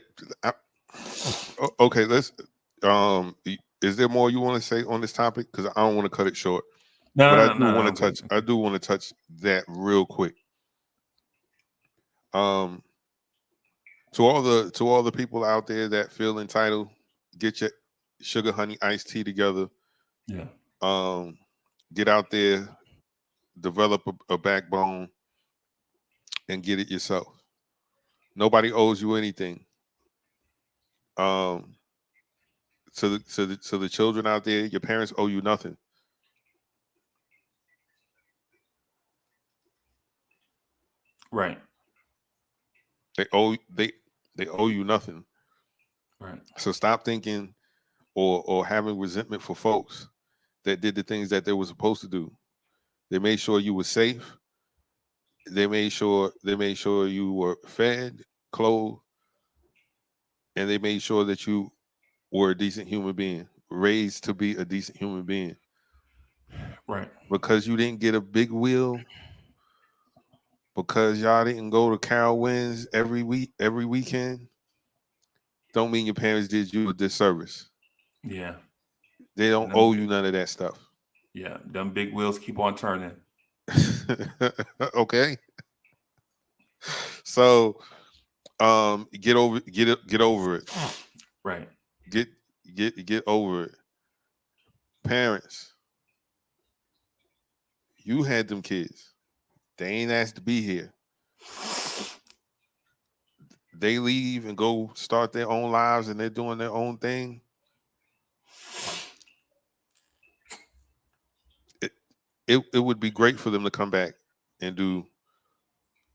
Okay, let's is there more you want to say on this topic? Because I don't want to cut it short. No, but no, I do no, want no, to touch. I do want to touch that real quick. To all the people out there that feel entitled, get your sugar honey iced tea together. Yeah. Get out there, develop a backbone, and get it yourself. Nobody owes you anything. To the children out there, your parents owe you nothing. Right. They owe you nothing. Right. So stop thinking or having resentment for folks that did the things that they were supposed to do. They made sure you were safe. They made sure you were fed, clothed, and they made sure that you were a decent human being, raised to be a decent human being. Right. Because you didn't get a big wheel, because y'all didn't go to Carol Wynn's every weekend, don't mean your parents did you a disservice. Yeah. They don't owe you none of that stuff. Yeah, them big wheels keep on turning. Okay. So get over it. Right. Get over it. Parents, you had them kids. They ain't asked to be here. They leave and go start their own lives and they're doing their own thing. It would be great for them to come back and do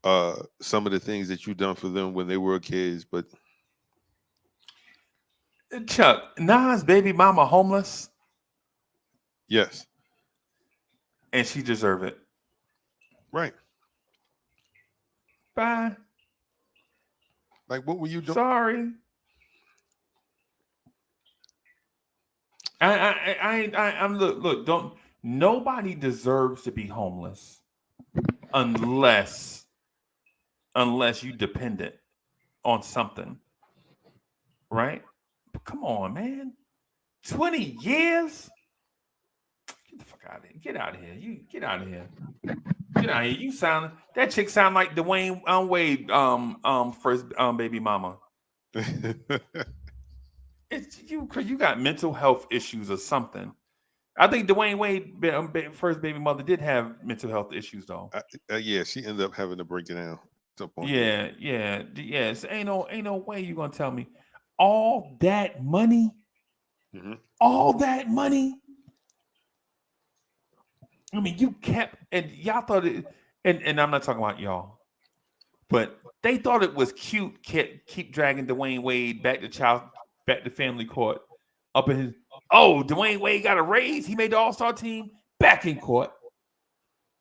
some of the things that you've done for them when they were kids, but Chuck, Nas' baby mama homeless? Yes. And she deserve it. Right. Bye. Like, what were you doing? Sorry. I'm look, don't, nobody deserves to be homeless unless you dependent on something. Right? But come on, man. 20 years? Get the fuck out of here. Get out of here. You get out of here. Get out of here. You sound, that chick sound like Dwayne Wade first baby mama. It's you, because you got mental health issues or something. I think Dwayne Wade first baby mother did have mental health issues though. Yeah, she ended up having to break it down. Yeah. So ain't no way you gonna tell me all that money, all that money. I mean, you kept, and y'all thought it, and I'm not talking about y'all, But they thought it was cute. Keep dragging Dwayne Wade back to family court. Up in his Dwayne Wade got a raise. He made the All-Star team. Back in court.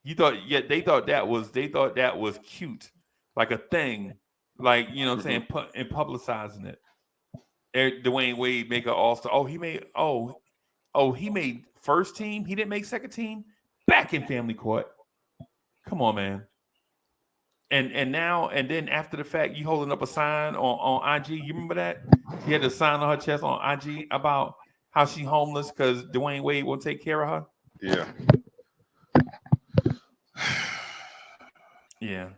They thought that was cute, like a thing, like you know what I'm saying, and publicizing it. Dwayne Wade make an All-Star. He made first team. He didn't make second team. Back in family court. Come on, man. And then after the fact, you holding up a sign on IG. You remember that? She had a sign on her chest on IG about how she homeless because Dwayne Wade won't take care of her. Yeah. Yeah.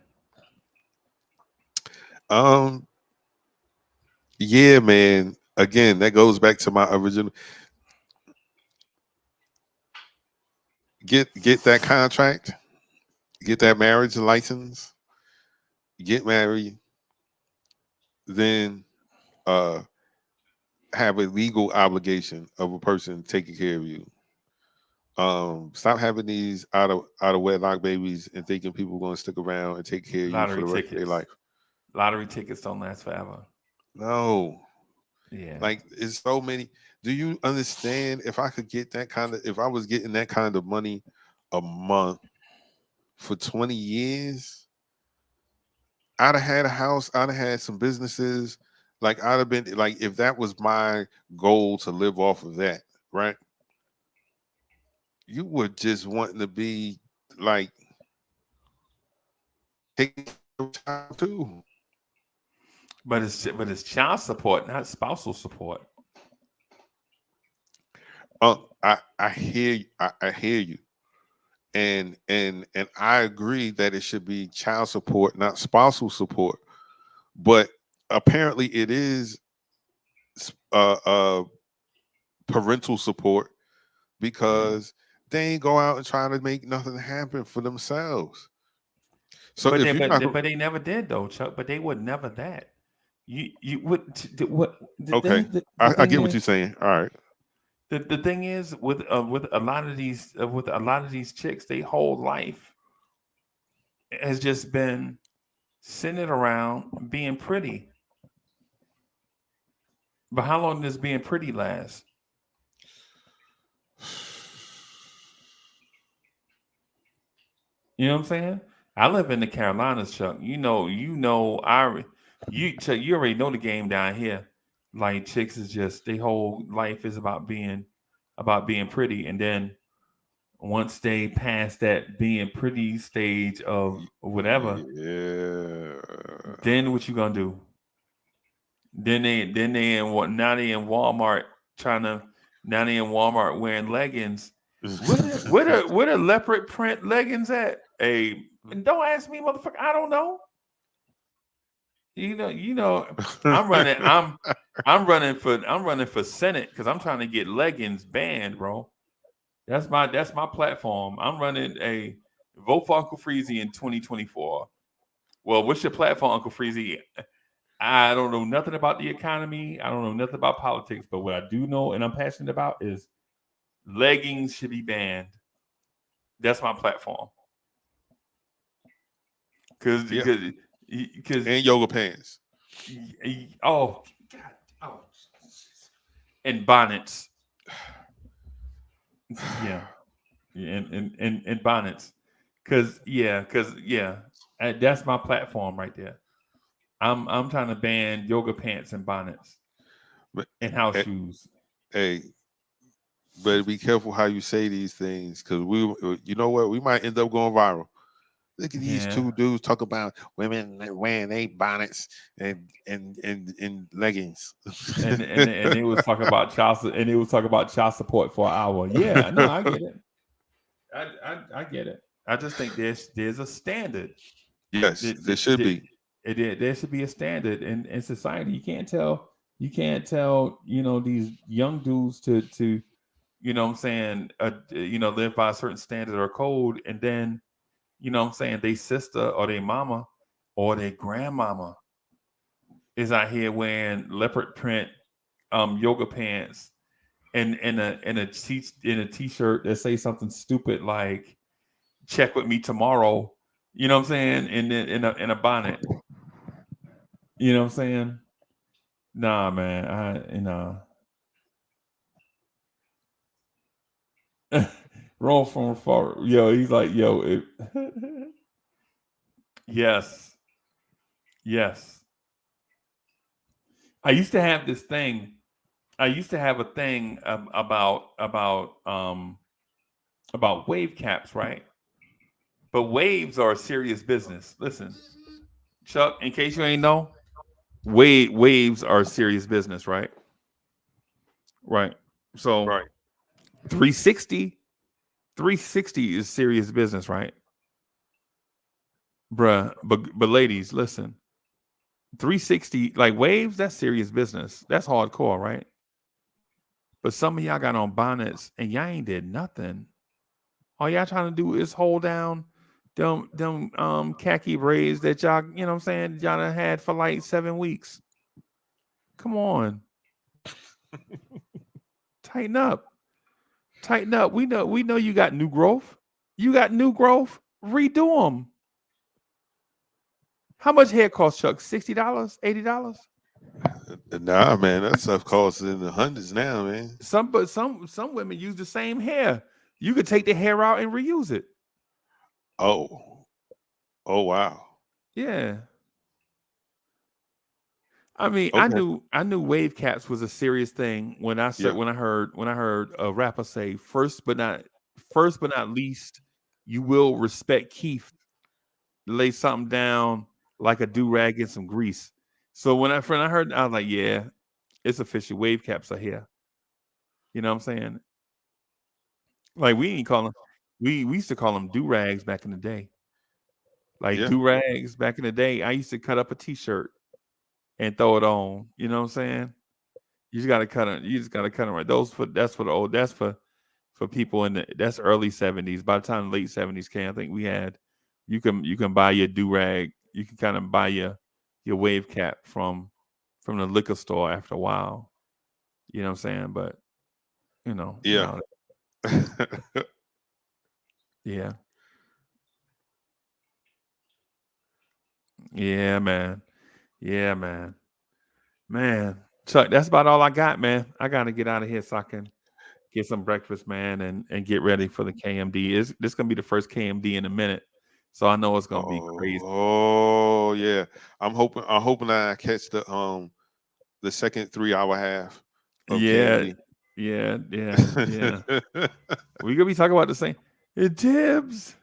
Yeah, man. Again, that goes back to my original. Get that contract. Get that marriage license. Get married. Then have a legal obligation of a person taking care of you. Stop having these out of wedlock babies and thinking people are going to stick around and take care of you for the rest of their life. Lottery tickets don't last forever. No. Yeah. Like it's so many. Do you understand if I could get if I was getting that kind of money a month for 20 years, I'd have had a house, I'd have had some businesses. Like I'd have been like, if that was my goal to live off of that, right? You were just wanting to be like taking care of child too. But it's child support, not spousal support. I hear you. And I agree that it should be child support, not spousal support. But apparently it is parental support because they ain't go out and try to make nothing happen for themselves. So but they never did though, Chuck. But they were never that. You what? Okay, I get what you're saying. All right. The thing is with a lot of these chicks, their whole life has just been centered around being pretty. But how long does being pretty last? You know what I'm saying? I live in the Carolinas, Chuck. You already know the game down here. Like chicks is just their whole life is about being pretty, and then once they pass that being pretty stage of whatever, then what you gonna do? Then they in Walmart wearing leggings. Where the leopard print leggings at? Hey, and don't ask me, motherfucker. I don't know. You know. I'm running for Senate because I'm trying to get leggings banned, bro. That's my platform. I'm running a vote for Uncle Freezy in 2024. Well, what's your platform, Uncle Freezy? I don't know nothing about the economy. I don't know nothing about politics, but what I do know and I'm passionate about is leggings should be banned. That's my platform. Because and yoga pants. And bonnets. And bonnets. Cause that's my platform right there. I'm trying to ban yoga pants and bonnets and house shoes. Hey, but be careful how you say these things, because you know what, we might end up going viral. Look at these two dudes talk about women wearing their bonnets and leggings, and they was talking about child support for an hour. Yeah, no, I get it. I get it. I just think there's a standard. Yes, there should be. There should be a standard in society. You can't tell these young dudes to what I'm saying, live by a certain standard or code, and then what I'm saying, they sister or their mama or their grandmama is out here wearing leopard print yoga pants and a t-shirt that say something stupid like "check with me tomorrow." You know what I'm saying? In a bonnet. You know what I'm saying? Nah, man. Roll from far. Yo, he's like, yo, yes. Yes. I used to have this thing. I used to have a thing about wave caps, right? But waves are a serious business. Listen, Chuck, in case you ain't know, waves are serious business, right? Right. So Right. 360 is serious business, right? Bruh. But ladies, listen. 360, like waves, that's serious business. That's hardcore, right? But some of y'all got on bonnets and y'all ain't did nothing. All y'all trying to do is hold down them khaki braids that y'all, you know what I'm saying, y'all done had for like 7 weeks. Come on. Tighten up. Tighten up. We know you got new growth. You got new growth. Redo them. How much hair cost, Chuck? $60? $80? Nah, man, that stuff costs in the hundreds now, man. Some women use the same hair. You could take the hair out and reuse it. Oh wow. Yeah. I mean, Okay. I knew wave caps was a serious thing when I heard a rapper say first but not least, you will respect Keith. Lay something down like a do-rag and some grease. So when I heard, I was like, yeah, it's official. Wave caps are here. You know what I'm saying? Like we used to call them do-rags back in the day. Like Yeah. do-rags back in the day, I used to cut up a t-shirt and throw it on. You know what I'm saying? You just gotta cut it. You just gotta cut it right. That's for people that's early 70s. By the time the late 70s came, I think we had you can buy your do-rag, you can kind of buy your wave cap from the liquor store after a while. You know what I'm saying? But Yeah. Yeah. Yeah, man. Yeah, man. Man. Chuck, that's about all I got, man. I gotta get out of here so I can get some breakfast, man, and get ready for the KMD. This gonna be the first KMD in a minute. So I know it's gonna be crazy. Oh yeah. I'm hoping I catch the second 3-hour half of Yeah. KMD. Yeah. We're gonna be talking about the same. It Tibbs.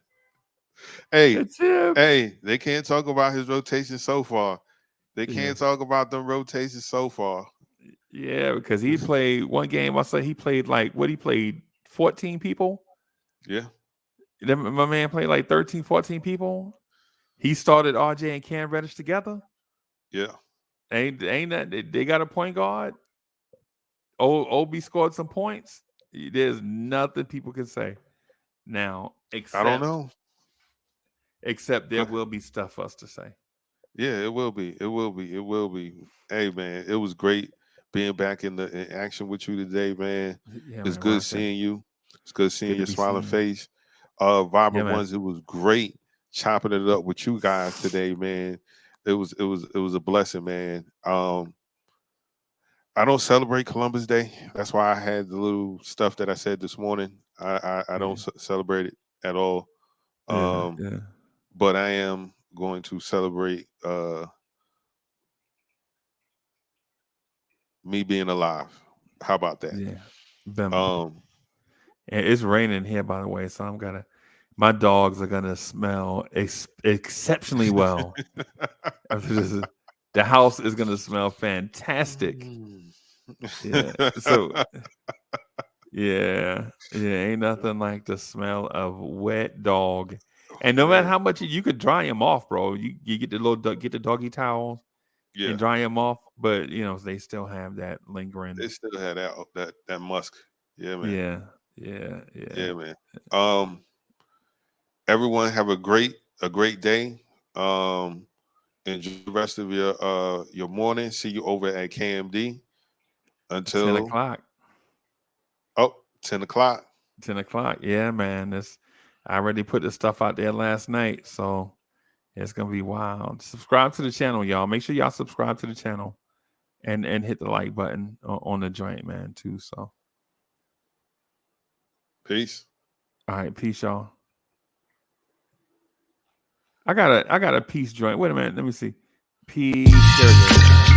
Hey, It's Tibbs. hey, they can't talk about his rotation so far. They can't Yeah. talk about them rotations so far. Yeah, because he played one game. I said he played he played 14 people. Yeah. My man played like 13, 14 people. He started RJ and Cam Reddish together. Yeah. Ain't that they got a point guard? Obi scored some points. There's nothing people can say now, I don't know. except there will be stuff for us to say. Yeah, it will be. It will be. It will be. Hey man, it was great being back in action with you today, man. Yeah, It's man, good Rock, seeing you. It's good seeing good to your be smiling seen. face. Vibrant man. Ones, it was great chopping it up with you guys today, man. It was a blessing, man. I don't celebrate Columbus Day. That's why I had the little stuff that I said this morning. I don't celebrate it at all. Yeah. But I am going to celebrate me being alive. How about that? Yeah. And it's raining here, by the way, so my dogs are gonna smell exceptionally well. The house is gonna smell fantastic. Yeah. So yeah, ain't nothing like the smell of wet dog. And no matter how much you could dry them off, bro. You get the doggy towels and dry them off, but they still have that lingering. They still have that musk. Yeah, man. Yeah, man. Everyone have a great day. Enjoy the rest of your morning. See you over at KMD until 10 o'clock. Oh, 10 o'clock. 10 o'clock. Yeah, man. I already put the stuff out there last night, so It's gonna be wild. Subscribe to the channel, y'all. Make sure y'all subscribe to the channel and hit the like button on the joint, man, too. So Peace. all right, peace, y'all. I got a peace joint. Wait a minute, let me see. Peace. There it is.